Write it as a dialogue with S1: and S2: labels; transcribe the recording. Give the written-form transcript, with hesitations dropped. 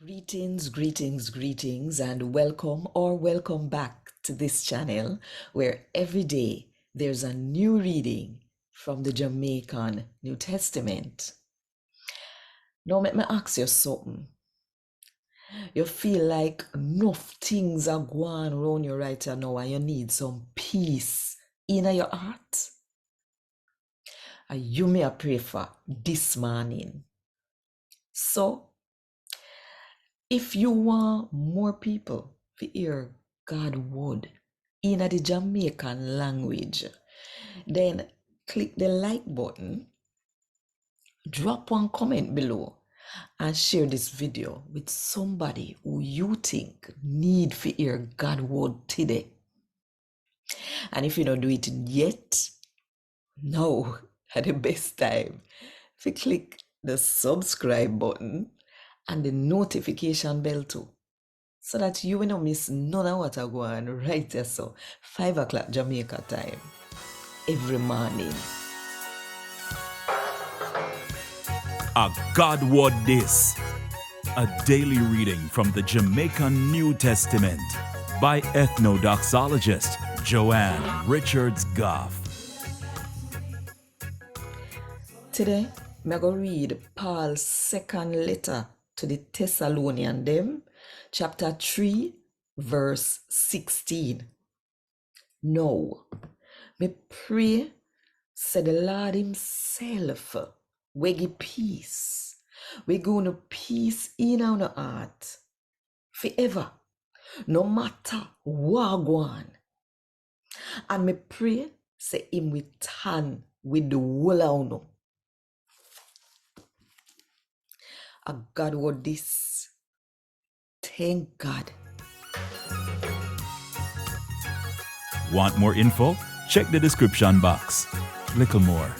S1: Greetings, and welcome back to this channel where every day there's a new reading from the Jamaican New Testament. Now, let me ask you something. You feel like enough things are going around you right now and you need some peace in your heart? And you may pray for this morning. So, if you want more people to hear God's word in the Jamaican language, then click the like button, drop one comment below, and share this video with somebody who you think need to hear God's word today. And if you don't do it yet, now at the best time to click the subscribe button and the notification bell too, so that you will not miss none of what I go on right there. So 5 o'clock Jamaica time every morning.
S2: A God Word This, a daily reading from the Jamaican New Testament by Ethnodoxologist Joanne Richards Goffe.
S1: Today, I'm going to read Paul's second letter to the Thessalonians, them, chapter 3, verse 16. Now, me pray, said the Lord himself, we give peace. We going to peace in our heart forever, no matter what go on. And me pray, say him we turn with the whole of you. A God Word This. Thank God.
S2: Want more info? Check the description box. Little more.